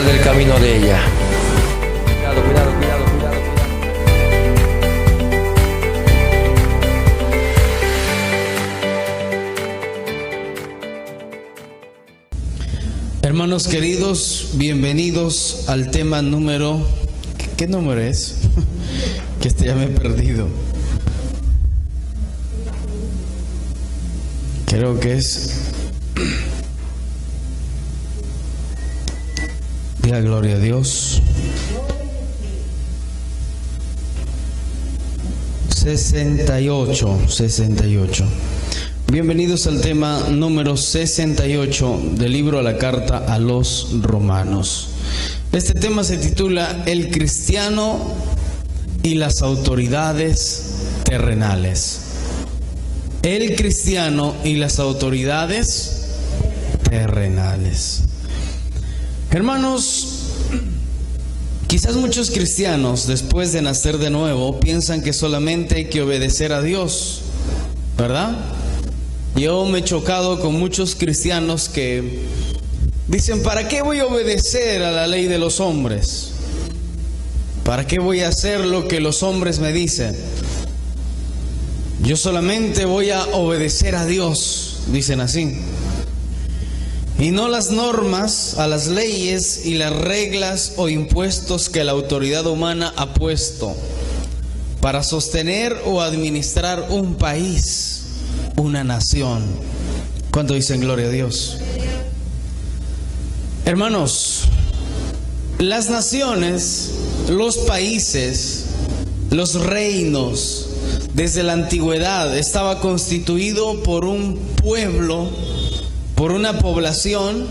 Sal del camino de ella. Cuidado, cuidado, cuidado, cuidado, cuidado. Hermanos queridos, bienvenidos al tema número... ¿Qué número es? Que ya me he perdido. Creo que es... Diga gloria a Dios. 68. Bienvenidos al tema número 68 del libro a la carta a los romanos. Este tema se titula El cristiano y las autoridades terrenales. El cristiano y las autoridades terrenales. Hermanos, quizás muchos cristianos después de nacer de nuevo piensan que solamente hay que obedecer a Dios, ¿verdad? Yo me he chocado con muchos cristianos que dicen: ¿para qué voy a obedecer a la ley de los hombres? ¿Para qué voy a hacer lo que los hombres me dicen? Yo solamente voy a obedecer a Dios, dicen así. Y no las normas, a las leyes y las reglas o impuestos que la autoridad humana ha puesto para sostener o administrar un país, una nación. ¿Cuánto dicen gloria a Dios? Hermanos, las naciones, los países, los reinos, desde la antigüedad estaba constituido por un pueblo, por una población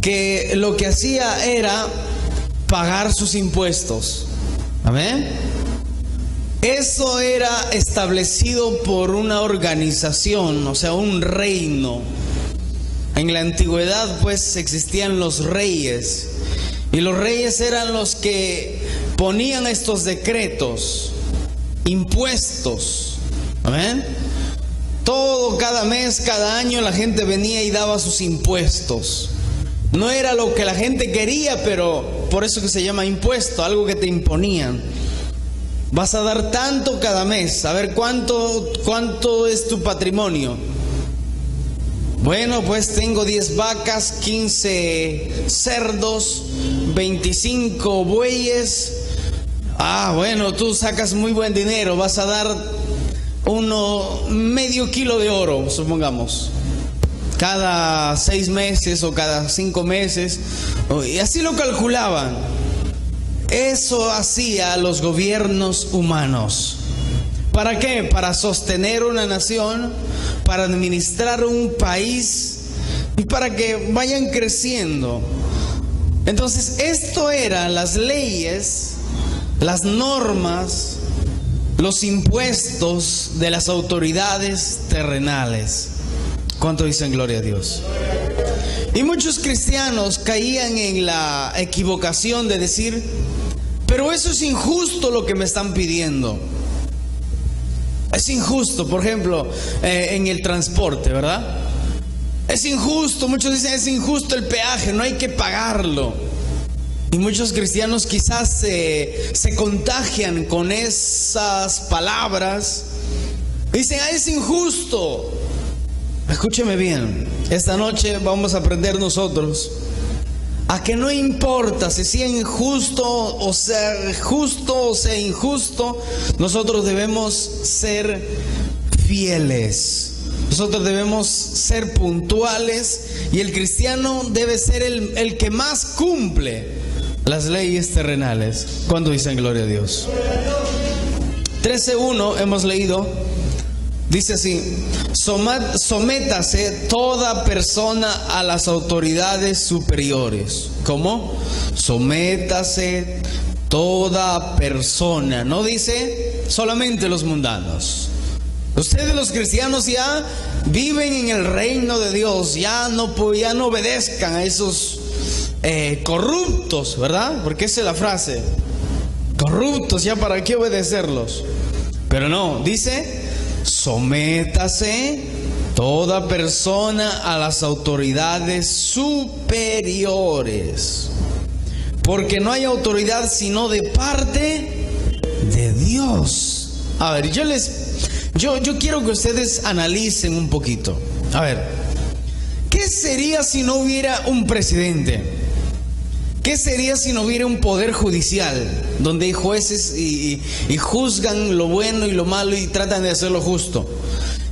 que lo que hacía era pagar sus impuestos. Amén. Eso era establecido por una organización, o sea, un reino. En la antigüedad pues existían los reyes, y los reyes eran los que ponían estos decretos, impuestos. Amén. Todo, cada mes, cada año la gente venía y daba sus impuestos. No era lo que la gente quería, pero por eso que se llama impuesto, algo que te imponían. Vas a dar tanto cada mes, a ver cuánto es tu patrimonio. Bueno, pues tengo 10 vacas, 15 cerdos, 25 bueyes. Ah, bueno, tú sacas muy buen dinero, vas a dar medio kilo de oro, supongamos, cada 6 meses o cada 5 meses, y así lo calculaban. Eso hacía los gobiernos humanos. ¿Para qué? Para sostener una nación, para administrar un país y para que vayan creciendo. Entonces, esto eran las leyes, las normas, los impuestos de las autoridades terrenales. ¿Cuánto dicen gloria a Dios? Y muchos cristianos caían en la equivocación de decir: pero eso es injusto lo que me están pidiendo. Es injusto, por ejemplo, en el transporte, ¿verdad? Es injusto, muchos dicen: es injusto el peaje, no hay que pagarlo. Y muchos cristianos quizás se contagian con esas palabras. Dicen: es injusto. Escúcheme bien, esta noche vamos a aprender nosotros a que no importa si sea injusto o sea justo o sea injusto, nosotros debemos ser fieles. Nosotros debemos ser puntuales, y el cristiano debe ser el que más cumple las leyes terrenales. ¿Cuándo dicen gloria a Dios? 13:1 hemos leído. Dice así: sométase toda persona a las autoridades superiores. ¿Cómo? Sométase toda persona. No dice solamente los mundanos. Ustedes los cristianos ya viven en el reino de Dios. Ya no obedezcan a esos corruptos, ¿verdad? Porque esa es la frase. Corruptos, ya para qué obedecerlos. Pero no, dice: sométase toda persona a las autoridades superiores, porque no hay autoridad sino de parte de Dios. A ver, yo quiero que ustedes analicen un poquito. A ver, ¿qué sería si no hubiera un presidente? ¿Qué sería si no hubiera un poder judicial donde hay jueces y juzgan lo bueno y lo malo y tratan de hacer lo justo?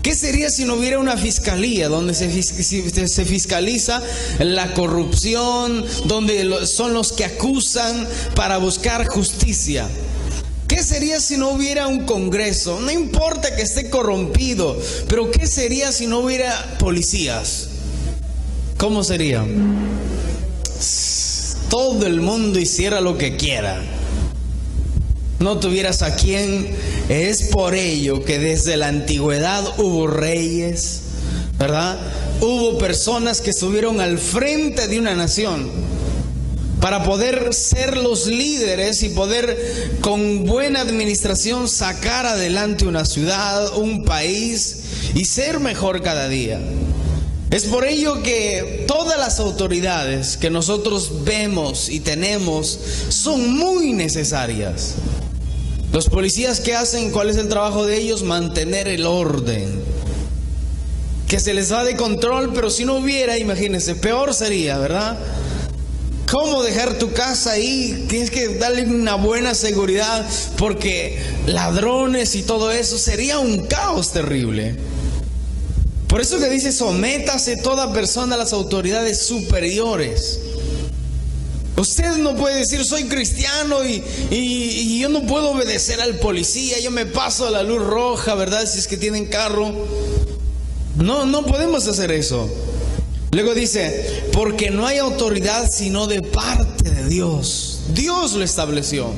¿Qué sería si no hubiera una fiscalía donde se fiscaliza la corrupción, donde son los que acusan para buscar justicia? ¿Qué sería si no hubiera un Congreso? No importa que esté corrompido, pero ¿qué sería si no hubiera policías? ¿Cómo sería? Todo el mundo hiciera lo que quiera. No tuvieras a quién. Es por ello que desde la antigüedad hubo reyes, ¿verdad? Hubo personas que estuvieron al frente de una nación para poder ser los líderes y poder con buena administración sacar adelante una ciudad, un país y ser mejor cada día. Es por ello que todas las autoridades que nosotros vemos y tenemos son muy necesarias. Los policías, ¿qué hacen? ¿Cuál es el trabajo de ellos? Mantener el orden. Que se les va de control, pero si no hubiera, imagínense, peor sería, ¿verdad? ¿Cómo dejar tu casa ahí? Tienes que darle una buena seguridad, porque ladrones y todo eso sería un caos terrible. Por eso que dice, sométase toda persona a las autoridades superiores. Usted no puede decir, soy cristiano y yo no puedo obedecer al policía, yo me paso a la luz roja, ¿verdad? Si es que tienen carro. No podemos hacer eso. Luego dice, porque no hay autoridad sino de parte de Dios. Dios lo estableció.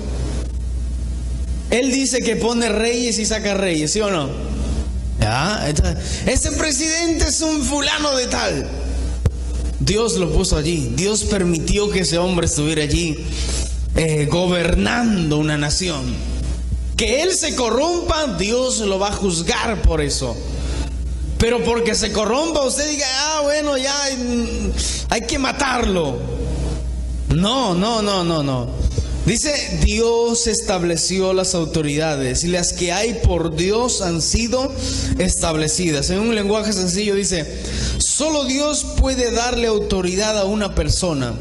Él dice que pone reyes y saca reyes, ¿sí o no? ¿Ya? Entonces, ese presidente es un fulano de tal. Dios lo puso allí. Dios permitió que ese hombre estuviera allí gobernando una nación. Que él se corrompa, Dios lo va a juzgar por eso. Pero porque se corrompa, usted diga, bueno, ya hay que matarlo. No. Dice, Dios estableció las autoridades y las que hay por Dios han sido establecidas. En un lenguaje sencillo dice, solo Dios puede darle autoridad a una persona.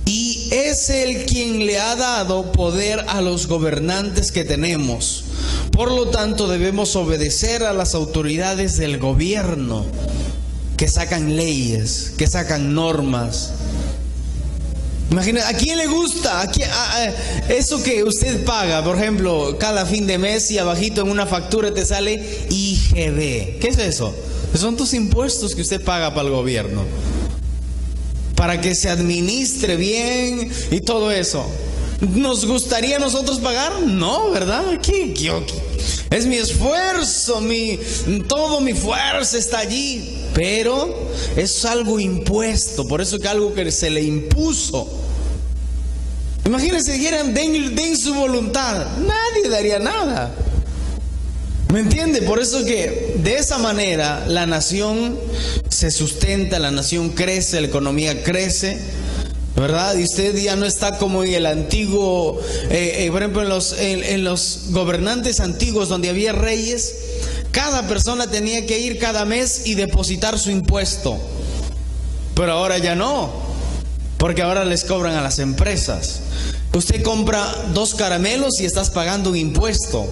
Y es Él quien le ha dado poder a los gobernantes que tenemos. Por lo tanto, debemos obedecer a las autoridades del gobierno que sacan leyes, que sacan normas. Imagínate, ¿a quién le gusta? Eso que usted paga, por ejemplo, cada fin de mes y abajito en una factura te sale IGB. ¿Qué es eso? Son tus impuestos que usted paga para el gobierno, para que se administre bien y todo eso. ¿Nos gustaría a nosotros pagar? No, ¿verdad? Es mi esfuerzo, todo mi fuerza está allí. Pero es algo impuesto, por eso que algo que se le impuso. Imagínense, dijeran, den su voluntad. Nadie daría nada. ¿Me entiende? Por eso que de esa manera la nación se sustenta, la nación crece, la economía crece, ¿verdad? Y usted ya no está como en el antiguo, por ejemplo, en los gobernantes antiguos donde había reyes. Cada persona tenía que ir cada mes y depositar su impuesto. Pero ahora ya no, porque ahora les cobran a las empresas. Usted compra 2 caramelos y estás pagando un impuesto.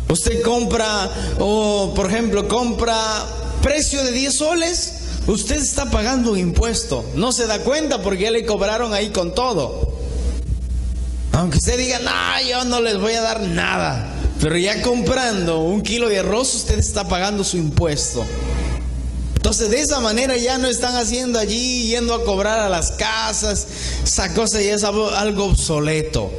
Usted compra, por ejemplo, compra precio de 10 soles, usted está pagando un impuesto. No se da cuenta porque ya le cobraron ahí con todo. Aunque usted diga, no, yo no les voy a dar nada. Pero ya comprando 1 kilo de arroz, usted está pagando su impuesto. Entonces de esa manera ya no están haciendo allí, yendo a cobrar a las casas. Esa cosa ya es algo obsoleto.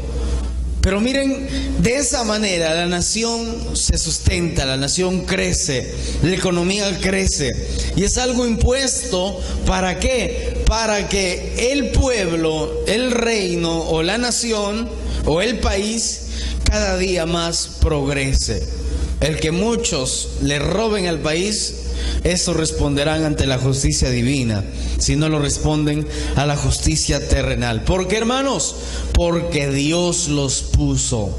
Pero miren, de esa manera la nación se sustenta, la nación crece, la economía crece. Y es algo impuesto, ¿para qué? Para que el pueblo, el reino o la nación o el país cada día más progrese. El que muchos le roben al país eso responderán ante la justicia divina, si no lo responden a la justicia terrenal. ¿Por qué, hermanos? Porque Dios los puso.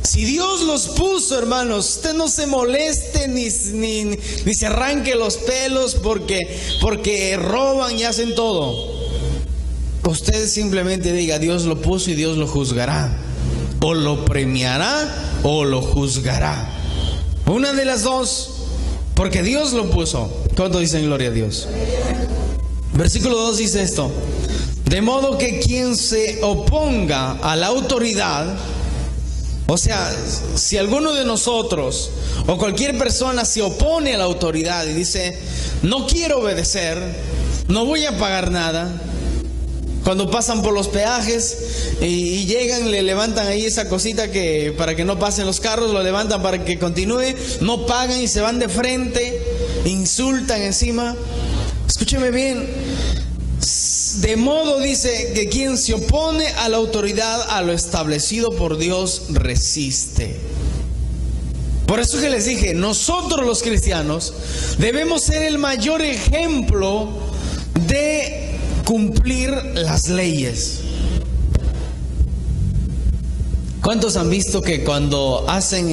Si Dios los puso, hermanos, usted no se moleste ni se arranque los pelos porque roban y hacen todo. Usted simplemente diga: Dios lo puso y Dios lo juzgará. O lo premiará o lo juzgará. Una de las dos, porque Dios lo puso. ¿Cuánto dicen gloria a Dios? Versículo 2 dice esto: de modo que quien se oponga a la autoridad, o sea, si alguno de nosotros o cualquier persona se opone a la autoridad y dice: no quiero obedecer, no voy a pagar nada. Cuando pasan por los peajes y llegan, le levantan ahí esa cosita que para que no pasen los carros, lo levantan para que continúe, no pagan y se van de frente, insultan encima. Escúcheme bien. De modo, dice, que quien se opone a la autoridad, a lo establecido por Dios, resiste. Por eso que les dije, nosotros los cristianos debemos ser el mayor ejemplo de cumplir las leyes. ¿Cuántos han visto que cuando hacen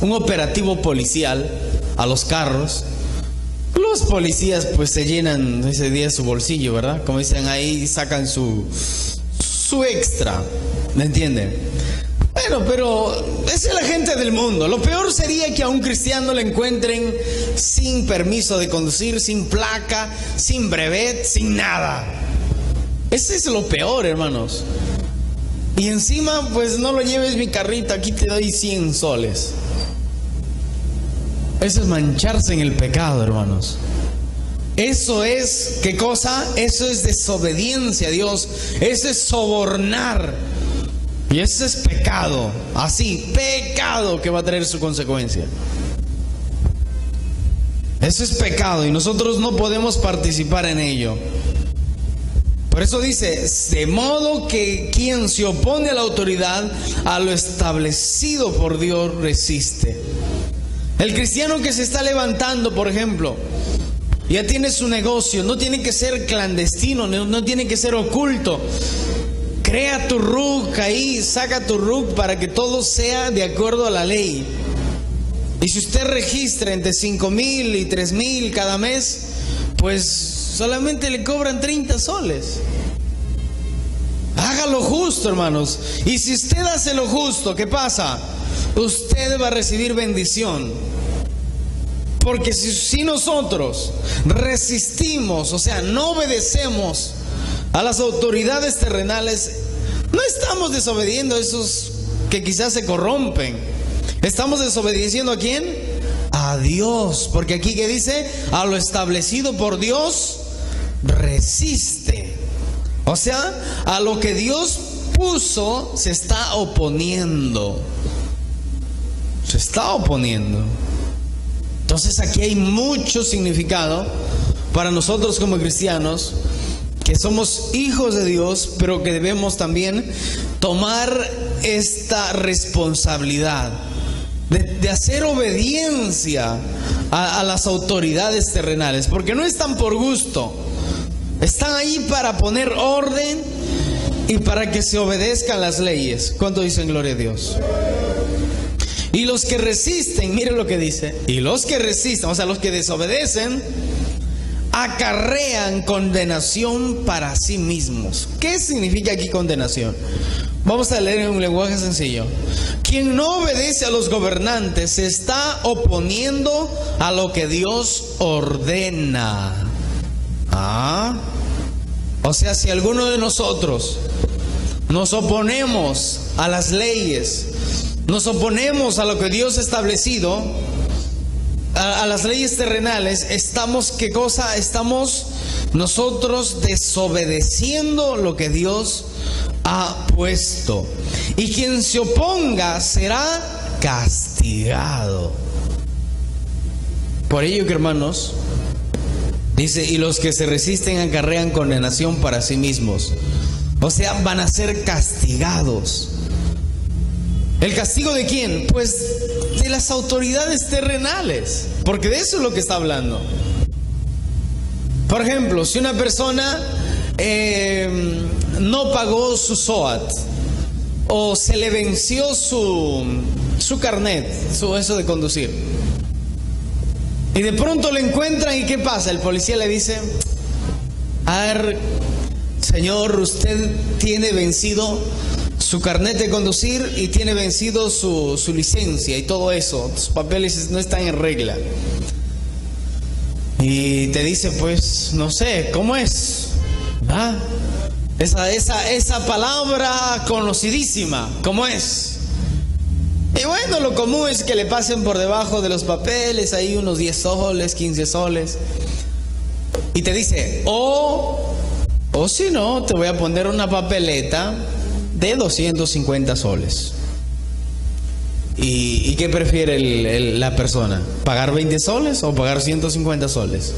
un operativo policial a los carros, los policías pues se llenan ese día su bolsillo, ¿verdad? Como dicen ahí, sacan su extra, ¿me entienden? Bueno, pero esa es la gente del mundo. Lo peor sería que a un cristiano le encuentren sin permiso de conducir, sin placa, sin brevet, sin nada. Ese es lo peor, hermanos. Y encima, pues no lo lleves mi carrito, aquí te doy 100 soles. Eso es mancharse en el pecado, hermanos. Eso es, ¿qué cosa? Eso es desobediencia a Dios. Eso es sobornar. Y ese es pecado, así, pecado que va a traer su consecuencia. Eso es pecado y nosotros no podemos participar en ello. Por eso dice: de modo que quien se opone a la autoridad, a lo establecido por Dios, resiste. El cristiano que se está levantando, por ejemplo, ya tiene su negocio, no tiene que ser clandestino, no tiene que ser oculto. Crea tu RUC ahí, saca tu RUC para que todo sea de acuerdo a la ley. Y si usted registra entre 5,000 y 3,000 cada mes, pues solamente le cobran 30 soles. Haga lo justo, hermanos. Y si usted hace lo justo, ¿qué pasa? Usted va a recibir bendición. Porque si nosotros resistimos, o sea, no obedecemos a las autoridades terrenales, no estamos desobedeciendo a esos que quizás se corrompen. Estamos desobedeciendo ¿a quién? A Dios. Porque aquí que dice: a lo establecido por Dios, resiste. O sea, a lo que Dios puso se está oponiendo. Se está oponiendo. Entonces aquí hay mucho significado para nosotros como cristianos, que somos hijos de Dios, pero que debemos también tomar esta responsabilidad de hacer obediencia a las autoridades terrenales, porque no están por gusto, están ahí para poner orden y para que se obedezcan las leyes. ¿Cuánto dicen gloria a Dios? Y los que resisten, miren lo que dice, y los que resisten, o sea, los que desobedecen, acarrean condenación para sí mismos. ¿Qué significa aquí condenación? Vamos a leer en un lenguaje sencillo. Quien no obedece a los gobernantes se está oponiendo a lo que Dios ordena. O sea, si alguno de nosotros nos oponemos a las leyes, nos oponemos a lo que Dios ha establecido, a las leyes terrenales, estamos, ¿qué cosa? Estamos nosotros desobedeciendo lo que Dios ha puesto. Y quien se oponga será castigado. Por ello que, hermanos, dice: y los que se resisten acarrean condenación para sí mismos. O sea, van a ser castigados. ¿El castigo de quién? Pues de las autoridades terrenales, porque de eso es lo que está hablando. Por ejemplo, si una persona no pagó su SOAT, o se le venció su carnet, eso de conducir, y de pronto lo encuentran, ¿y qué pasa? El policía le dice: a ver, señor, usted tiene vencido su carnet de conducir y tiene vencido su licencia y todo eso, sus papeles no están en regla. Y te dice, pues, no sé, ¿cómo es? ¿Ah? Esa palabra conocidísima, ¿cómo es? Y bueno, lo común es que le pasen por debajo de los papeles, ahí unos 10 soles, 15 soles. Y te dice, o si no, te voy a poner una papeleta de 250 soles. ¿Y qué prefiere la persona? ¿Pagar 20 soles o pagar 150 soles?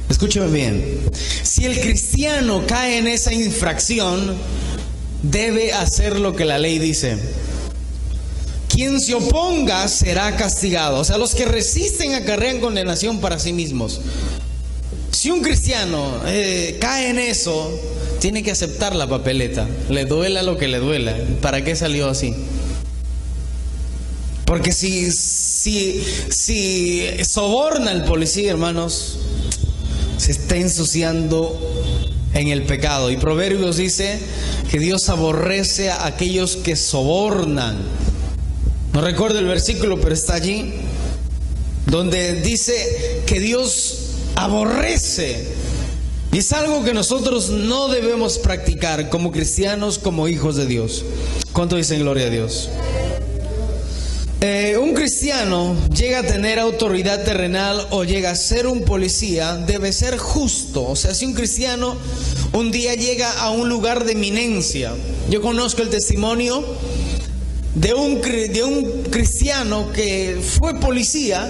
Escúcheme bien. Si el cristiano cae en esa infracción, debe hacer lo que la ley dice. Quien se oponga será castigado. O sea, los que resisten acarrean condenación para sí mismos. Si un cristiano cae en eso, tiene que aceptar la papeleta, le duela lo que le duela. ¿Para qué salió así? Porque si soborna al policía, hermanos, se está ensuciando en el pecado. Y Proverbios dice que Dios aborrece a aquellos que sobornan. No recuerdo el versículo, pero está allí, donde dice que Dios aborrece. Y es algo que nosotros no debemos practicar como cristianos, como hijos de Dios. ¿Cuánto dicen gloria a Dios? Un cristiano llega a tener autoridad terrenal o llega a ser un policía, debe ser justo. O sea, si un cristiano un día llega a un lugar de eminencia. Yo conozco el testimonio de un cristiano que fue policía,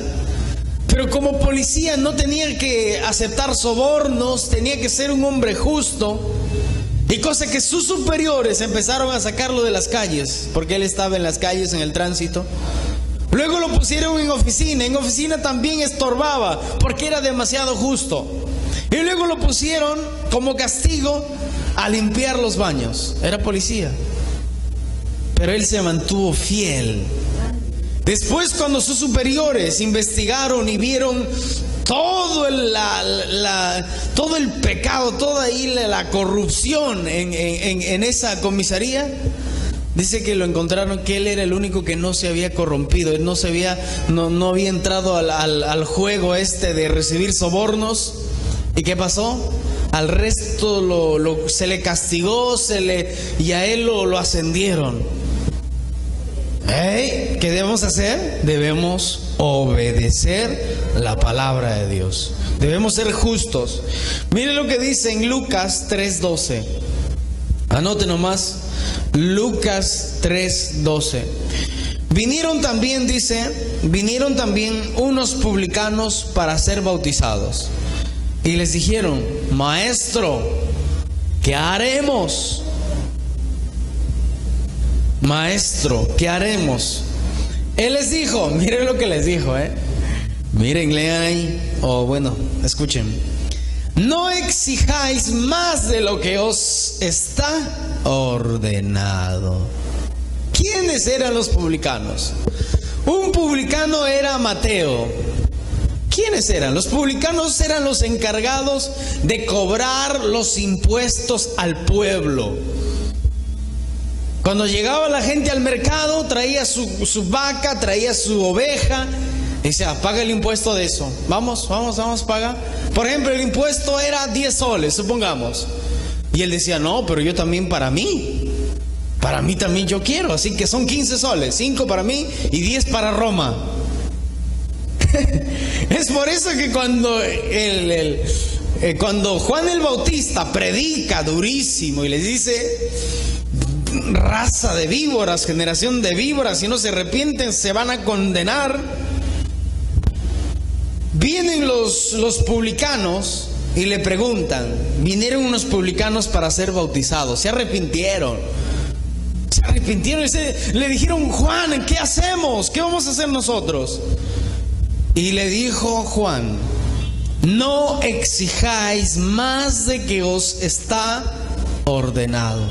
pero como policía no tenía que aceptar sobornos, tenía que ser un hombre justo. Y cosa que sus superiores empezaron a sacarlo de las calles, porque él estaba en las calles, en el tránsito. Luego lo pusieron en oficina también estorbaba, porque era demasiado justo. Y luego lo pusieron como castigo a limpiar los baños. Era policía, pero él se mantuvo fiel. Después, cuando sus superiores investigaron y vieron todo el pecado, toda ahí la corrupción en esa comisaría, dice que lo encontraron que él era el único que no se había corrompido. Él no había entrado al juego de recibir sobornos. ¿Y qué pasó? Al resto se le castigó, y a él lo ascendieron. ¿Qué debemos hacer? Debemos obedecer la palabra de Dios. Debemos ser justos. Mire lo que dice en Lucas 3:12. Anote nomás. Lucas 3:12. Vinieron también unos publicanos para ser bautizados. Y les dijeron: Maestro, ¿qué haremos? Maestro, ¿qué haremos? Él les dijo, miren lo que les dijo, miren, lean ahí, bueno, escuchen. No exijáis más de lo que os está ordenado. ¿Quiénes eran los publicanos? Un publicano era Mateo. ¿Quiénes eran? Los publicanos eran los encargados de cobrar los impuestos al pueblo. Cuando llegaba la gente al mercado, traía su vaca, traía su oveja, y decía: paga el impuesto de eso. Vamos, paga. Por ejemplo, el impuesto era 10 soles, supongamos. Y él decía: no, pero yo también para mí también yo quiero, así que son 15 soles, 5 para mí y 10 para Roma. Es por eso que cuando Juan el Bautista predica durísimo y les dice: raza de víboras, generación de víboras, si no se arrepienten se van a condenar. Vienen los publicanos y le preguntan. Vinieron unos publicanos para ser bautizados. Se arrepintieron, Se arrepintieron y le dijeron: Juan, ¿qué hacemos? ¿Qué vamos a hacer nosotros? Y le dijo Juan: no exijáis más de que os está ordenado.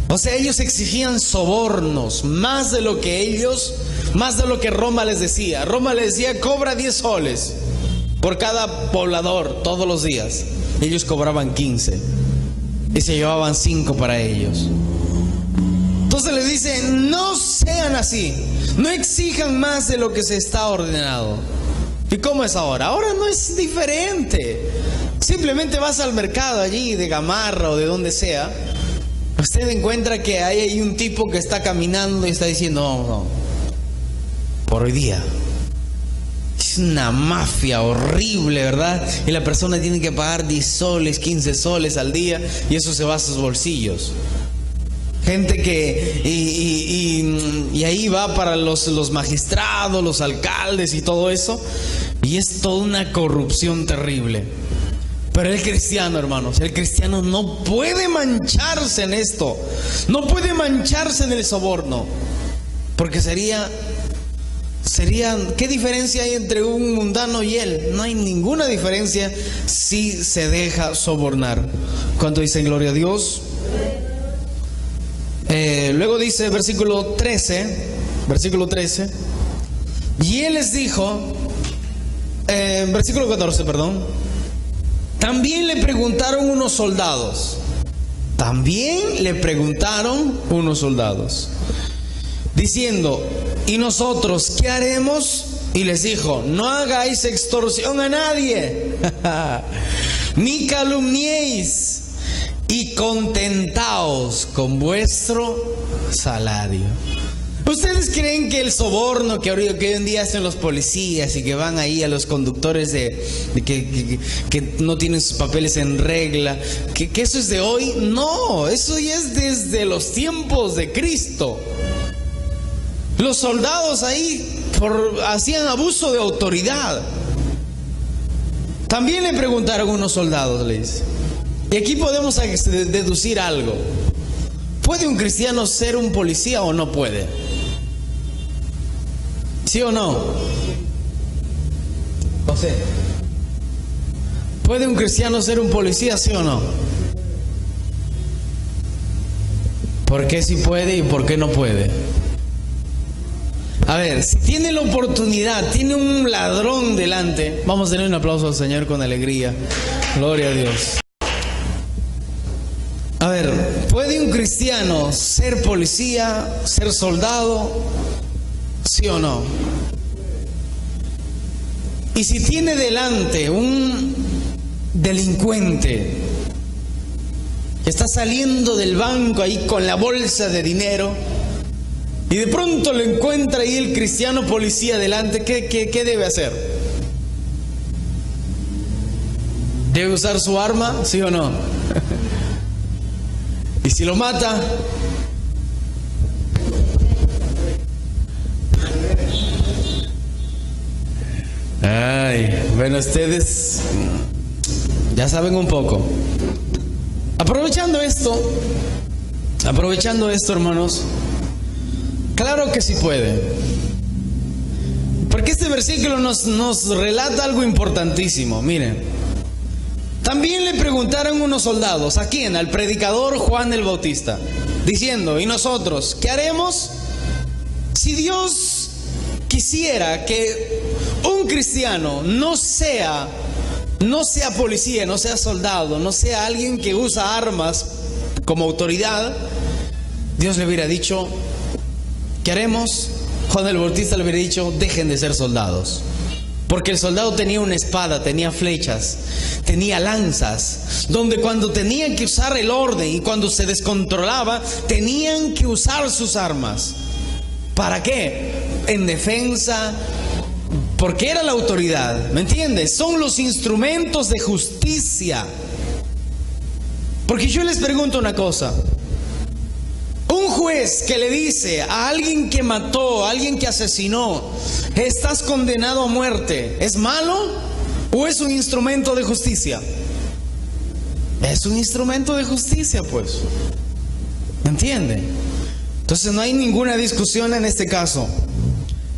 O sea, ellos exigían sobornos, más de lo que Roma les decía. Roma les decía: cobra 10 soles por cada poblador todos los días. Ellos cobraban 15 y se llevaban 5 para ellos. Entonces les dice: no sean así, no exijan más de lo que se está ordenado. ¿Y cómo es ahora? Ahora no es diferente. Simplemente vas al mercado allí de Gamarra o de donde sea, usted encuentra que hay ahí un tipo que está caminando y está diciendo: no, por hoy día. Es una mafia horrible, ¿verdad? Y la persona tiene que pagar 10 soles, 15 soles al día, y eso se va a sus bolsillos. Gente que y ahí va para los magistrados, los alcaldes y todo eso, y es toda una corrupción terrible. Pero el cristiano, hermanos, el cristiano no puede mancharse en esto, no puede mancharse en el soborno, porque sería, ¿qué diferencia hay entre un mundano y él? No hay ninguna diferencia si se deja sobornar. ¿Cuánto dicen gloria a Dios? Luego dice versículo 13, y él les dijo, versículo 14, perdón. También le preguntaron unos soldados, diciendo: ¿y nosotros qué haremos? Y les dijo: no hagáis extorsión a nadie, ni calumniéis, y contentaos con vuestro salario. ¿Ustedes creen que el soborno que hoy en día hacen los policías y que van ahí a los conductores que no tienen sus papeles en regla, que eso es de hoy? No, eso ya es desde los tiempos de Cristo. Los soldados ahí hacían abuso de autoridad. También le preguntaron unos soldados, le dice. Y aquí podemos deducir algo. ¿Puede un cristiano ser un policía o no puede? ¿Sí o no? No sé. ¿Puede un cristiano ser un policía, sí o no? ¿Por qué sí puede y por qué no puede? A ver, si tiene la oportunidad, tiene un ladrón delante, vamos a tener un aplauso al Señor con alegría. Gloria a Dios. A ver, ¿puede un cristiano ser policía, ser soldado? ¿Sí o no? Y si tiene delante un delincuente que está saliendo del banco ahí con la bolsa de dinero y de pronto lo encuentra ahí el cristiano policía delante, ¿qué debe hacer? ¿Debe usar su arma? ¿Sí o no? ¿Y si lo mata? Ay, bueno, ustedes ya saben un poco. Aprovechando esto, hermanos, claro que sí puede. Porque este versículo nos relata algo importantísimo. Miren, también le preguntaron unos soldados, ¿a quién? Al predicador Juan el Bautista, diciendo: ¿y nosotros qué haremos? Si Dios quisiera que un cristiano no sea policía, no sea soldado, no sea alguien que usa armas como autoridad, Dios le hubiera dicho: ¿qué haremos? Juan el Bautista le hubiera dicho: dejen de ser soldados. Porque el soldado tenía una espada, tenía flechas, tenía lanzas, donde cuando tenían que usar el orden y cuando se descontrolaba, tenían que usar sus armas. ¿Para qué? En defensa, porque era la autoridad, ¿me entiendes? Son los instrumentos de justicia. Porque yo les pregunto una cosa: un juez que le dice a alguien que mató, a alguien que asesinó, estás condenado a muerte, ¿es malo o es un instrumento de justicia? Es un instrumento de justicia, pues. ¿Entiende? Entonces no hay ninguna discusión en este caso.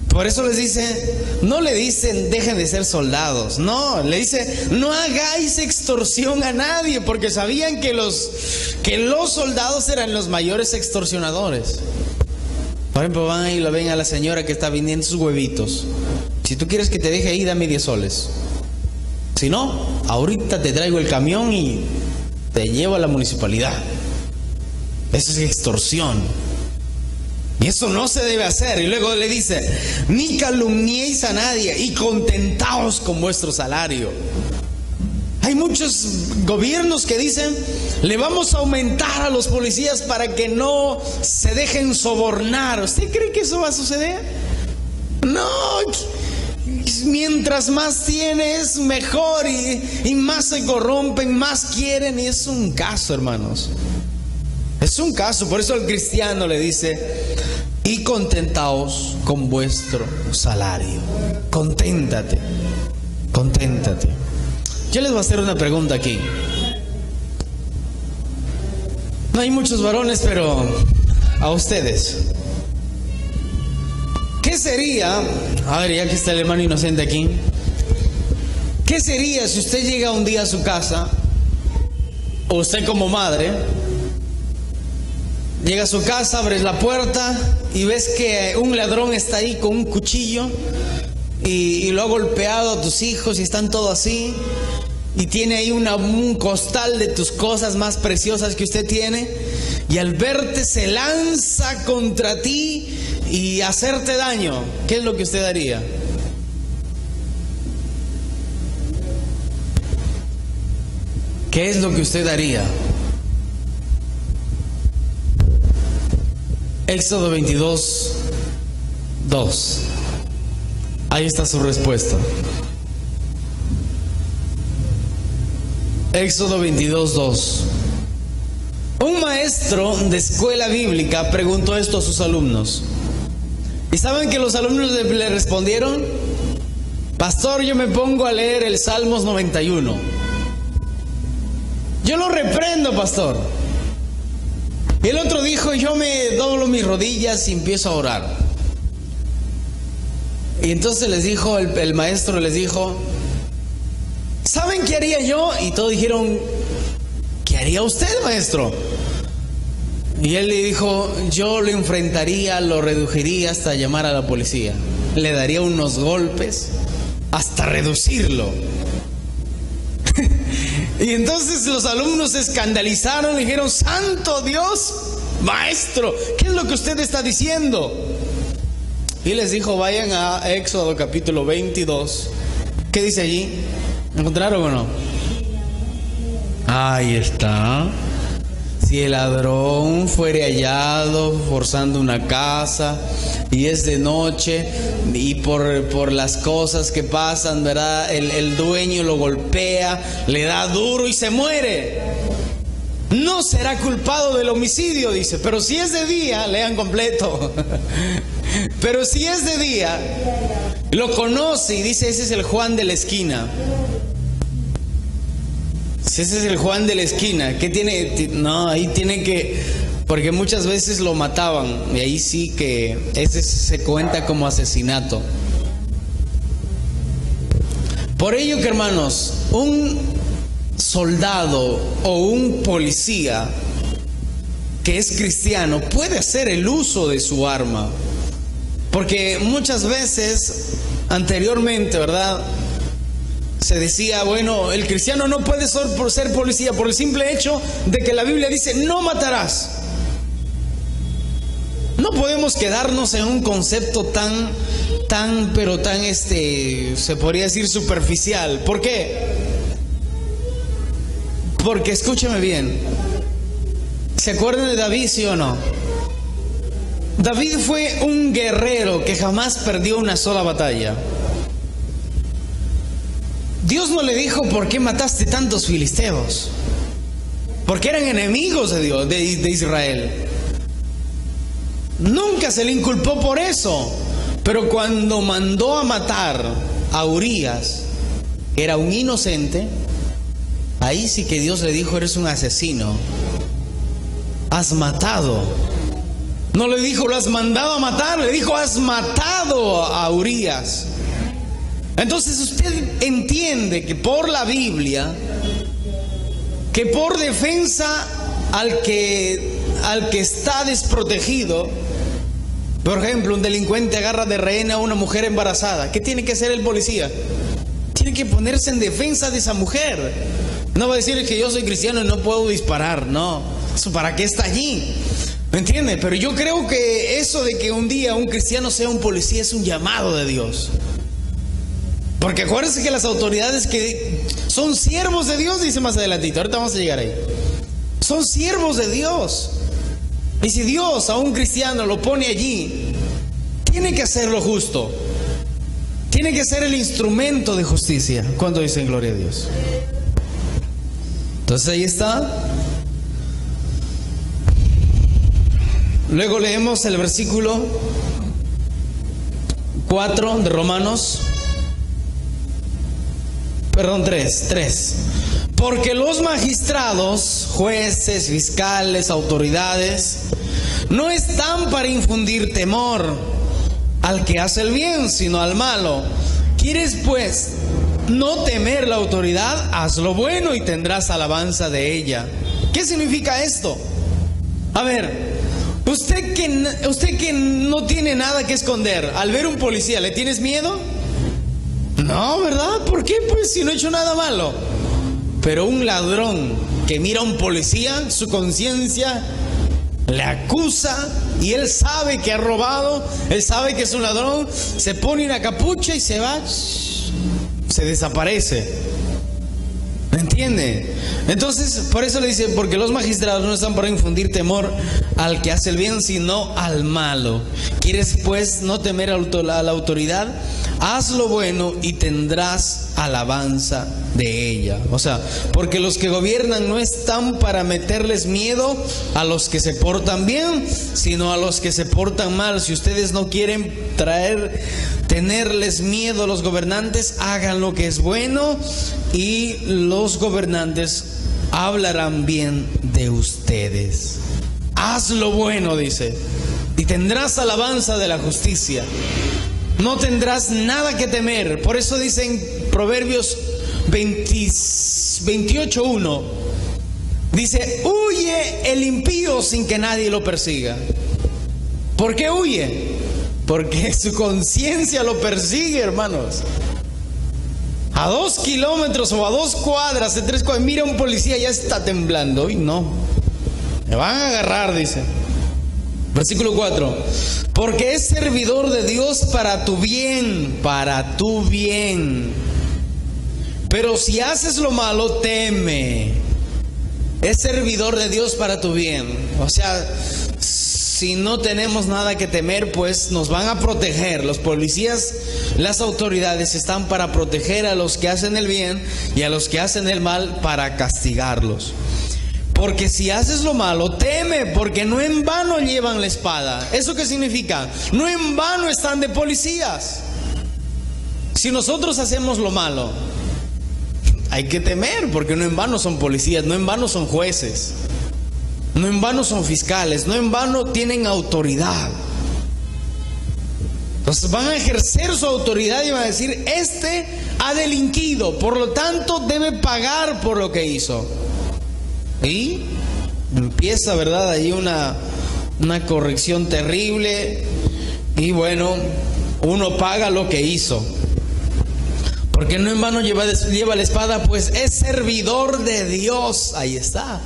Por eso les dice, no le dicen dejen de ser soldados, no, le dice no hagáis extorsión a nadie, porque sabían que los soldados eran los mayores extorsionadores. Por ejemplo, van y lo ven a la señora que está vendiendo sus huevitos. Si tú quieres que te deje ahí, dame 10 soles. Si no, ahorita te traigo el camión y te llevo a la municipalidad. Eso es extorsión. Y eso no se debe hacer. Y luego le dice, ni calumniéis a nadie y contentaos con vuestro salario. Hay muchos gobiernos que dicen, le vamos a aumentar a los policías para que no se dejen sobornar. ¿Usted cree que eso va a suceder? No. Mientras más tienes, mejor, y más se corrompen, más quieren, y es un caso, hermanos. Es un caso. Por eso el cristiano le dice, y contentaos con vuestro salario. Conténtate, conténtate. Yo les voy a hacer una pregunta aquí. No hay muchos varones, pero a ustedes, ¿qué sería? A ver, ya que está el hermano inocente aquí, ¿qué sería si usted llega un día a su casa, o usted como madre, llega a su casa, abres la puerta y ves que un ladrón está ahí con un cuchillo y lo ha golpeado a tus hijos y están todos así, y tiene ahí un costal de tus cosas más preciosas que usted tiene, y al verte se lanza contra ti y hacerte daño? ¿Qué es lo que usted haría? ¿Qué es lo que usted haría? Éxodo 22, 2. Ahí está su respuesta. Éxodo 22, 2. Un maestro de escuela bíblica preguntó esto a sus alumnos. ¿Y saben que los alumnos le respondieron? Pastor, yo me pongo a leer el Salmos 91. Yo lo reprendo, pastor. Y el otro dijo, yo me doblo mis rodillas y empiezo a orar. Y entonces les dijo, el maestro les dijo, ¿saben qué haría yo? Y todos dijeron, ¿qué haría usted, maestro? Y él le dijo, yo lo enfrentaría, lo reduciría hasta llamar a la policía. Le daría unos golpes hasta reducirlo. Y entonces los alumnos se escandalizaron y dijeron, ¡santo Dios, maestro! ¿Qué es lo que usted está diciendo? Y les dijo, vayan a Éxodo capítulo 22. ¿Qué dice allí? ¿Encontraron o no? Ahí está. Si el ladrón fuere hallado forzando una casa y es de noche y por las cosas que pasan, ¿verdad? El dueño lo golpea, le da duro y se muere, no será culpado del homicidio, dice. Pero si es de día, lean completo. Pero si es de día, lo conoce y dice, ese es el Juan de la esquina. Si ese es el Juan de la esquina, ¿qué tiene? No, ahí tiene que... Porque muchas veces lo mataban, y ahí sí que ese se cuenta como asesinato. Por ello que, hermanos, un soldado o un policía que es cristiano puede hacer el uso de su arma. Porque muchas veces, anteriormente, ¿verdad?, se decía, bueno, el cristiano no puede ser policía por el simple hecho de que la Biblia dice, no matarás. No podemos quedarnos en un concepto tan, se podría decir superficial. ¿Por qué? Porque escúcheme bien. ¿Se acuerdan de David, sí o no? David fue un guerrero que jamás perdió una sola batalla. Dios no le dijo, ¿por qué mataste tantos filisteos? Porque eran enemigos de Dios, de Israel. Nunca se le inculpó por eso. Pero cuando mandó a matar a Urías, que era un inocente, ahí sí que Dios le dijo, eres un asesino. has matado. No le dijo, lo has mandado a matar, le dijo, has matado a Urías. Entonces usted entiende que por la Biblia, que por defensa al que está desprotegido, por ejemplo, un delincuente agarra de rehén a una mujer embarazada, ¿qué tiene que hacer el policía? Tiene que ponerse en defensa de esa mujer. No va a decir que yo soy cristiano y no puedo disparar, no. ¿Eso para qué está allí? ¿Me entiende? Pero yo creo que eso de que un día un cristiano sea un policía es un llamado de Dios. Porque acuérdense que las autoridades que son siervos de Dios, dice más adelantito, ahorita vamos a llegar ahí. Son siervos de Dios. Y si Dios a un cristiano lo pone allí, tiene que hacer lo justo. Tiene que ser el instrumento de justicia. ¿Cuándo dicen gloria a Dios? Entonces ahí está. Luego leemos el versículo 4 de Romanos. 3. Porque los magistrados, jueces, fiscales, autoridades, no están para infundir temor al que hace el bien, sino al malo. ¿Quieres pues no temer la autoridad? Haz lo bueno y tendrás alabanza de ella. ¿Qué significa esto? A ver, usted que no tiene nada que esconder, al ver un policía, ¿le tienes miedo? No, ¿verdad? ¿Por qué? Pues si no he hecho nada malo. Pero un ladrón que mira a un policía, su conciencia le acusa y él sabe que ha robado, él sabe que es un ladrón, se pone una capucha y se va, se desaparece. ¿Me entiende? Entonces, por eso le dice, porque los magistrados no están para infundir temor al que hace el bien, sino al malo. ¿Quieres pues no temer a la autoridad? Haz lo bueno y tendrás alabanza de ella. O sea, porque los que gobiernan no están para meterles miedo a los que se portan bien, sino a los que se portan mal. Si ustedes no quieren tenerles miedo a los gobernantes, hagan lo que es bueno y los gobernantes hablarán bien de ustedes. Haz lo bueno, dice, y tendrás alabanza de la justicia. No tendrás nada que temer. Por eso dicen Proverbios 28:1. Dice, huye el impío sin que nadie lo persiga. ¿Por qué huye? Porque su conciencia lo persigue, hermanos. A 2 kilómetros o a 2 cuadras, de 3 cuadras, mira un policía, ya está temblando. Uy, no, me van a agarrar, dice. Versículo 4. Porque es servidor de Dios para tu bien, para tu bien. Pero si haces lo malo, teme. Es servidor de Dios para tu bien. O sea, si no tenemos nada que temer, pues nos van a proteger. Los policías, las autoridades están para proteger a los que hacen el bien y a los que hacen el mal para castigarlos. Porque si haces lo malo, teme, porque no en vano llevan la espada. ¿Eso qué significa? No en vano están de policías. Si nosotros hacemos lo malo, hay que temer, porque no en vano son policías, no en vano son jueces, no en vano son fiscales, no en vano tienen autoridad. Entonces van a ejercer su autoridad y van a decir, este ha delinquido, por lo tanto debe pagar por lo que hizo. Y empieza, ¿verdad? Ahí una corrección terrible. Y bueno, uno paga lo que hizo. Porque no en vano lleva la espada, pues es servidor de Dios. Ahí está.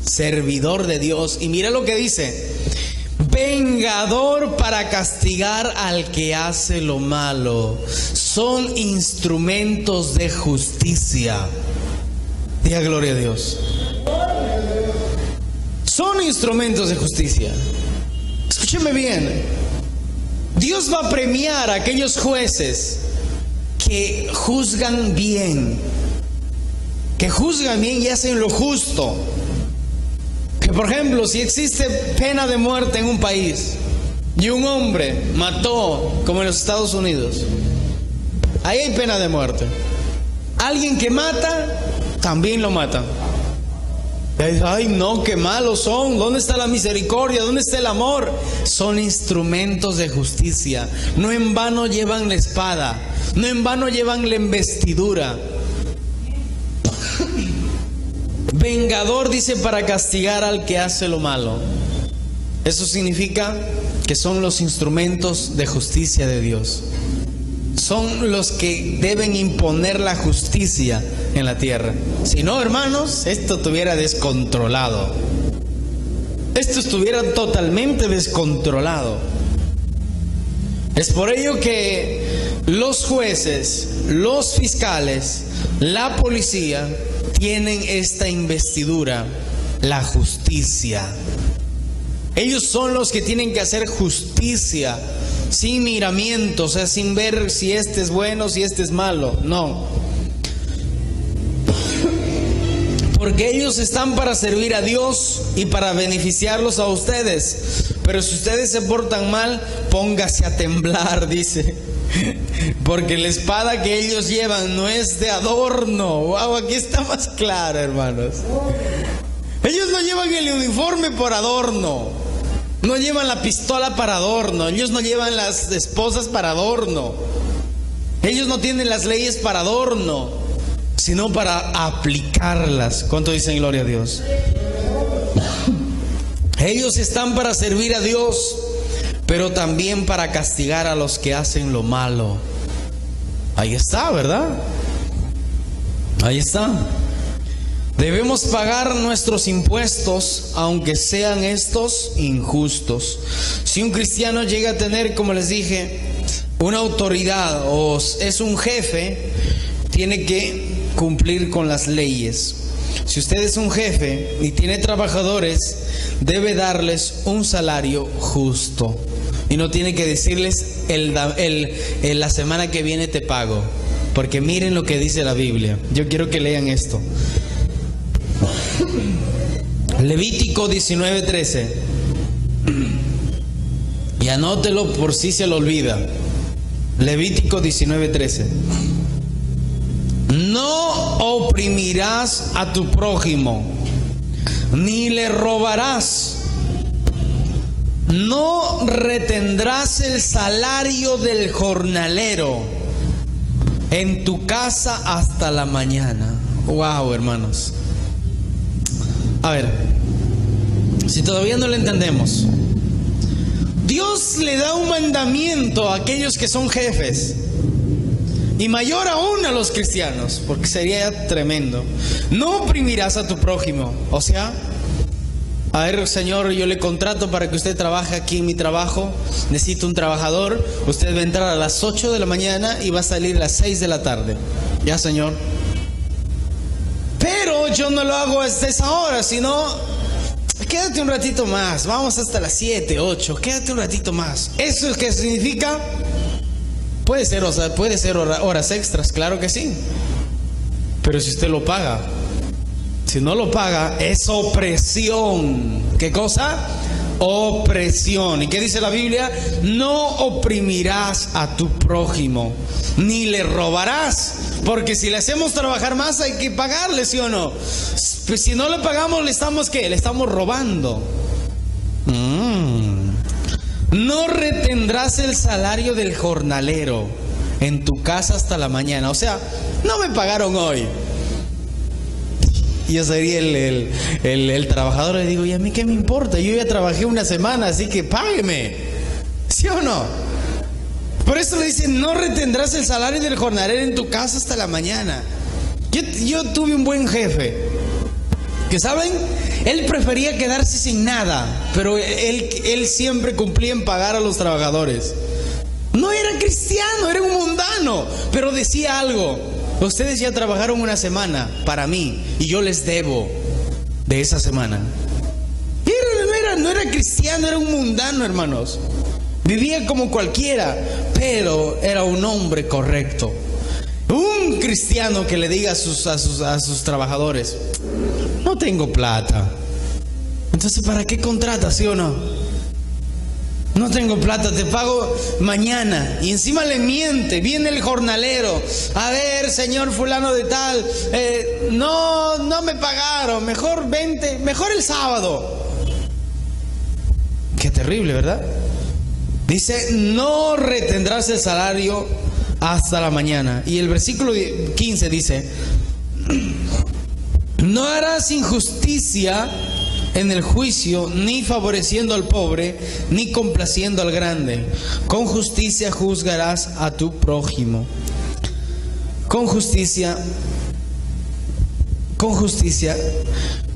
Servidor de Dios. Y mira lo que dice. Vengador para castigar al que hace lo malo. Son instrumentos de justicia. Diga gloria a Dios. Son instrumentos de justicia. Escúcheme bien. Dios va a premiar a aquellos jueces que juzgan bien. Que juzgan bien y hacen lo justo. Que por ejemplo, si existe pena de muerte en un país y un hombre mató, como en los Estados Unidos, ahí hay pena de muerte. Alguien que mata, también lo matan. Ay, no, qué malos son. ¿Dónde está la misericordia? ¿Dónde está el amor? Son instrumentos de justicia. No en vano llevan la espada. No en vano llevan la investidura. Vengador, dice, para castigar al que hace lo malo. Eso significa que son los instrumentos de justicia de Dios. Son los que deben imponer la justicia en la tierra. Si no, hermanos, esto estuviera descontrolado. Esto estuviera totalmente descontrolado. Es por ello que los jueces, los fiscales, la policía tienen esta investidura, la justicia. Ellos son los que tienen que hacer justicia sin miramiento, o sea, sin ver si este es bueno, si este es malo. No. Porque ellos están para servir a Dios y para beneficiarlos a ustedes. Pero si ustedes se portan mal, póngase a temblar, dice. Porque la espada que ellos llevan no es de adorno. Wow, aquí está más claro, hermanos. Ellos no llevan el uniforme por adorno. No llevan la pistola para adorno. Ellos no llevan las esposas para adorno. Ellos no tienen las leyes para adorno, sino para aplicarlas. ¿Cuánto dicen gloria a Dios? Ellos están para servir a Dios, pero también para castigar a los que hacen lo malo. Ahí está, ¿verdad? Ahí está. Debemos pagar nuestros impuestos, aunque sean estos injustos. Si un cristiano llega a tener, como les dije, una autoridad o es un jefe, tiene que cumplir con las leyes. Si usted es un jefe y tiene trabajadores, debe darles un salario justo. Y no tiene que decirles, la semana que viene te pago. Porque miren lo que dice la Biblia. Yo quiero que lean esto. Levítico 19:13. Y anótelo por si se lo olvida. Levítico 19:13. No oprimirás a tu prójimo, ni le robarás. No retendrás el salario del jornalero en tu casa hasta la mañana. Wow, hermanos. A ver, si todavía no lo entendemos, Dios le da un mandamiento a aquellos que son jefes, y mayor aún a los cristianos, porque sería tremendo. No oprimirás a tu prójimo. O sea, a ver, Señor, yo le contrato para que usted trabaje aquí en mi trabajo. Necesito un trabajador. Usted va a entrar a las 8 de la mañana y va a salir a las 6 de la tarde. Ya, Señor. Pero yo no lo hago hasta esa hora, sino quédate un ratito más. Vamos hasta las 7, 8. Quédate un ratito más. ¿Eso es qué significa? Puede ser horas extras, claro que sí. Pero si usted lo paga. Si no lo paga, es opresión. ¿Qué cosa? Opresión. ¿Y qué dice la Biblia? No oprimirás a tu prójimo, ni le robarás. Porque si le hacemos trabajar más, hay que pagarle, ¿sí o no? Pues si no le pagamos, ¿le estamos qué? Le estamos robando. No retendrás el salario del jornalero en tu casa hasta la mañana. O sea, no me pagaron hoy. Yo sería el trabajador, le digo, ¿y a mí qué me importa? Yo ya trabajé una semana, así que págueme. ¿Sí o no? Por eso le dicen, no retendrás el salario del jornalero en tu casa hasta la mañana. Yo tuve un buen jefe, que ¿saben? Él prefería quedarse sin nada, pero él siempre cumplía en pagar a los trabajadores. No era cristiano, era un mundano, pero decía algo: ustedes ya trabajaron una semana para mí y yo les debo de esa semana. No era cristiano, era un mundano, hermanos. Vivía como cualquiera, pero era un hombre correcto. Un cristiano que le diga a sus trabajadores: no tengo plata. Entonces, ¿para qué contrata, sí o no? No tengo plata, te pago mañana. Y encima le miente. Viene el jornalero. A ver, señor fulano de tal, no me pagaron. Mejor vente, mejor el sábado. Qué terrible, ¿verdad? Dice, no retendrás el salario hasta la mañana. Y el versículo 15 dice, no harás injusticia en el juicio, ni favoreciendo al pobre, ni complaciendo al grande. Con justicia juzgarás a tu prójimo. Con justicia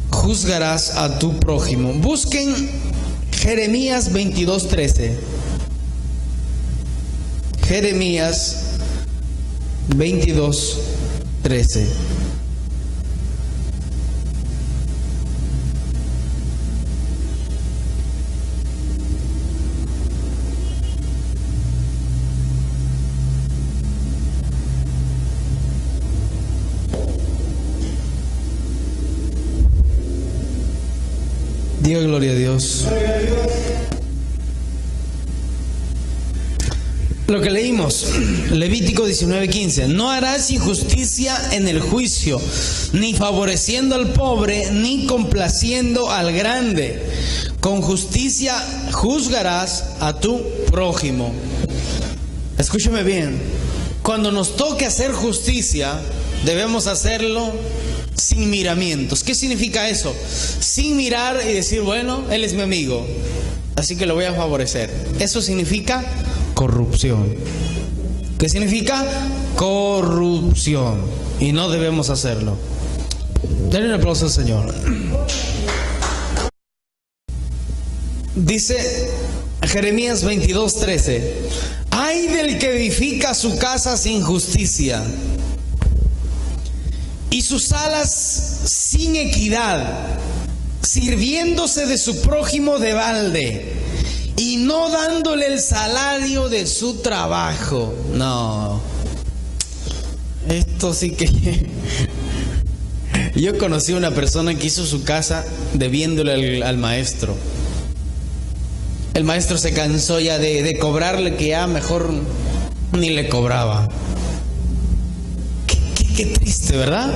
juzgarás a tu prójimo. Busquen Jeremías 22:13. Jeremías 22:13. Dios, gloria a Dios. Lo que leímos, Levítico 19:15. No harás injusticia en el juicio, ni favoreciendo al pobre, ni complaciendo al grande. Con justicia juzgarás a tu prójimo. Escúcheme bien. Cuando nos toque hacer justicia, debemos hacerlo sin miramientos. ¿Qué significa eso? Sin mirar y decir, bueno, él es mi amigo, así que lo voy a favorecer. Eso significa corrupción. ¿Qué significa? Corrupción. Y no debemos hacerlo. Denle un aplauso al Señor. Dice Jeremías 22:13. Ay del que edifica su casa sin justicia y sus alas sin equidad, sirviéndose de su prójimo de balde y no dándole el salario de su trabajo. No, esto sí que... Yo conocí a una persona que hizo su casa debiéndole al maestro. El maestro se cansó ya de cobrarle, que ya mejor ni le cobraba. Qué triste, ¿verdad?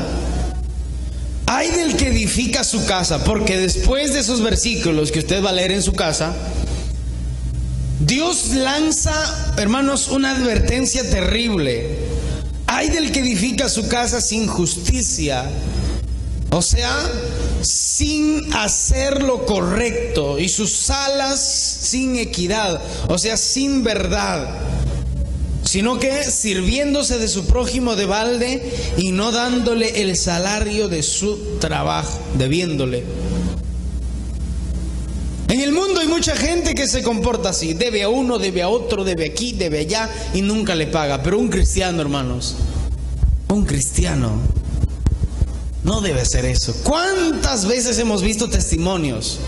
Ay del que edifica su casa, porque después de esos versículos que usted va a leer en su casa, Dios lanza, hermanos, una advertencia terrible. Ay del que edifica su casa sin justicia, o sea, sin hacer lo correcto, y sus alas sin equidad, o sea, sin verdad, sino que sirviéndose de su prójimo de balde y no dándole el salario de su trabajo, debiéndole. En el mundo hay mucha gente que se comporta así, debe a uno, debe a otro, debe aquí, debe allá y nunca le paga. Pero un cristiano, hermanos, un cristiano no debe ser eso. ¿Cuántas veces hemos visto testimonios?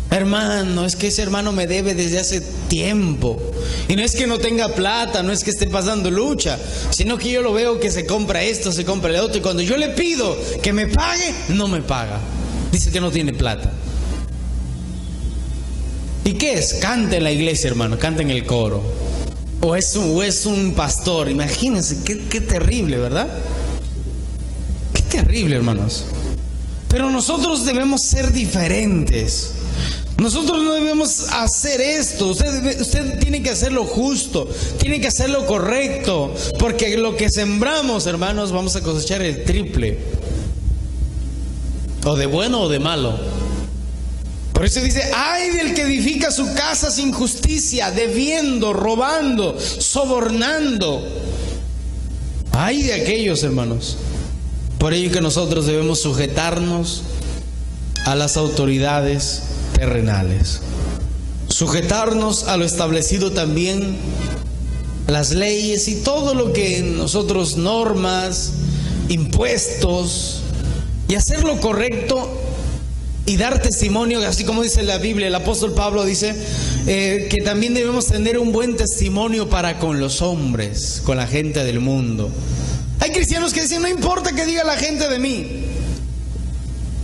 Hermano, es que ese hermano me debe desde hace tiempo. Y no es que no tenga plata, no es que esté pasando lucha, sino que yo lo veo que se compra esto, se compra el otro, y cuando yo le pido que me pague, no me paga. Dice que no tiene plata. ¿Y qué es? Canta en la iglesia, hermano, canta en el coro. O es un pastor. Imagínense, qué terrible, ¿verdad? Qué terrible, hermanos. Pero nosotros debemos ser diferentes. Nosotros no debemos hacer esto. Usted tiene que hacer lo justo, tiene que hacer lo correcto, porque lo que sembramos, hermanos, vamos a cosechar el triple, o de bueno o de malo. Por eso dice, ay del que edifica su casa sin justicia, debiendo, robando, sobornando. Ay de aquellos, hermanos. Por ello que nosotros debemos sujetarnos a las autoridades terrenales, sujetarnos a lo establecido también, las leyes y todo lo que nosotros, normas, impuestos, y hacer lo correcto y dar testimonio, así como dice la Biblia. El apóstol Pablo dice que también debemos tener un buen testimonio para con los hombres, con la gente del mundo. Hay cristianos que dicen, no importa que diga la gente de mí.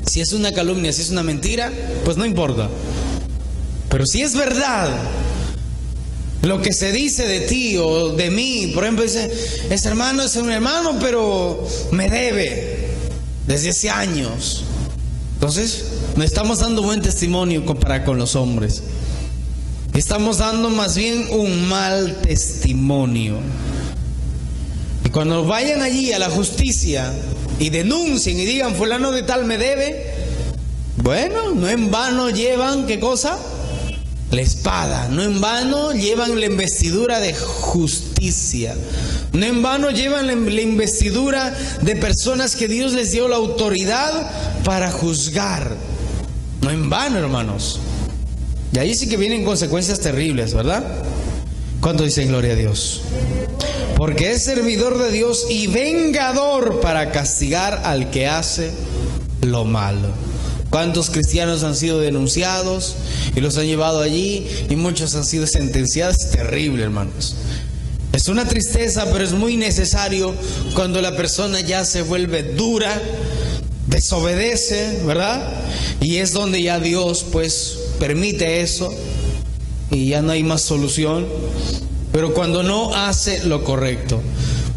Si es una calumnia, si es una mentira, pues no importa. Pero si es verdad, lo que se dice de ti o de mí. Por ejemplo, dice, ese hermano es un hermano, pero me debe desde hace años. Entonces, no estamos dando buen testimonio para con los hombres. Estamos dando más bien un mal testimonio. Y cuando vayan allí a la justicia y denuncien y digan, fulano de tal me debe, bueno, no en vano llevan, ¿qué cosa? La espada. No en vano llevan la investidura de justicia. No en vano llevan la investidura de personas que Dios les dio la autoridad para juzgar. No en vano, hermanos. Y ahí sí que vienen consecuencias terribles, ¿verdad? ¿Cuánto dicen gloria a Dios? Porque es servidor de Dios y vengador para castigar al que hace lo malo. ¿Cuántos cristianos han sido denunciados y los han llevado allí y muchos han sido sentenciados? Es terrible, hermanos. Es una tristeza, pero es muy necesario cuando la persona ya se vuelve dura, desobedece, ¿verdad? Y es donde ya Dios pues permite eso y ya no hay más solución. Pero cuando no hace lo correcto.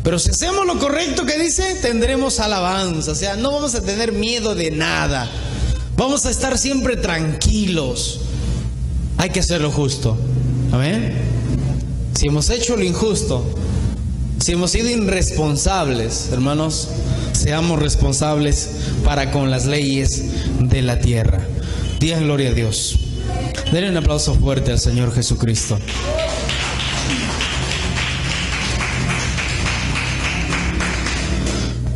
Pero si hacemos lo correcto, que dice, tendremos alabanza. O sea, no vamos a tener miedo de nada. Vamos a estar siempre tranquilos. Hay que hacer lo justo. Amén. Si hemos hecho lo injusto, si hemos sido irresponsables, hermanos, seamos responsables para con las leyes de la tierra. Digan gloria a Dios. Denle un aplauso fuerte al Señor Jesucristo.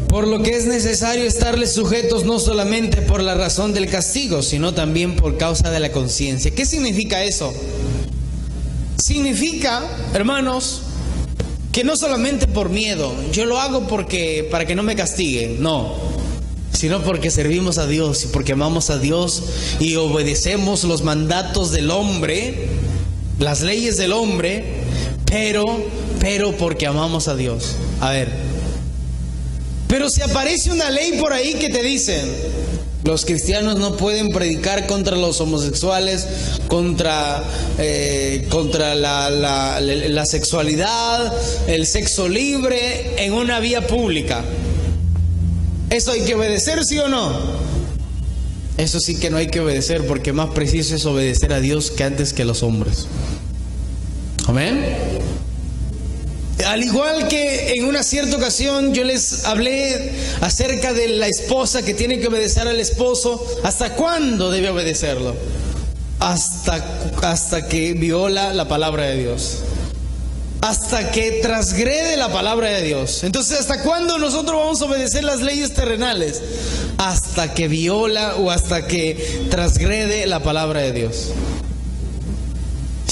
Por lo que es necesario estarles sujetos no solamente por la razón del castigo, sino también por causa de la conciencia. ¿Qué significa eso? Significa, hermanos, que no solamente por miedo, yo lo hago porque para que no me castiguen, no, sino porque servimos a Dios y porque amamos a Dios y obedecemos los mandatos del hombre, las leyes del hombre, pero porque amamos a Dios. A ver. Pero si aparece una ley por ahí que te dicen, los cristianos no pueden predicar contra los homosexuales, contra la sexualidad, el sexo libre en una vía pública. ¿Eso hay que obedecer, sí o no? Eso sí que no hay que obedecer, porque más preciso es obedecer a Dios que antes que los hombres. Amén. Al igual que en una cierta ocasión yo les hablé acerca de la esposa que tiene que obedecer al esposo. ¿Hasta cuándo debe obedecerlo? Hasta que viola la palabra de Dios. Hasta que transgrede la palabra de Dios. Entonces, ¿hasta cuándo nosotros vamos a obedecer las leyes terrenales? Hasta que viola o hasta que transgrede la palabra de Dios.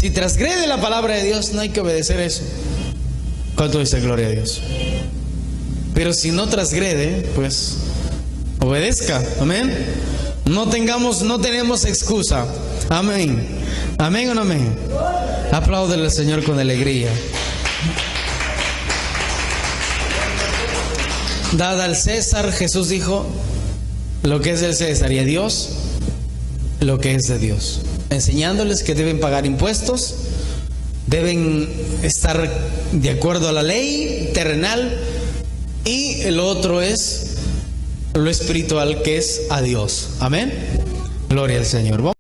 Si transgrede la palabra de Dios, no hay que obedecer eso. ¿Cuánto dice gloria a Dios? Pero si no transgrede, pues obedezca. Amén. No tenemos excusa. Amén. Amén o no amén. Apláudele al Señor con alegría. Dad al César, Jesús dijo, lo que es del César, y a Dios lo que es de Dios. Enseñándoles que deben pagar impuestos, deben estar de acuerdo a la ley terrenal, y el otro es lo espiritual, que es a Dios. Amén. Gloria al Señor.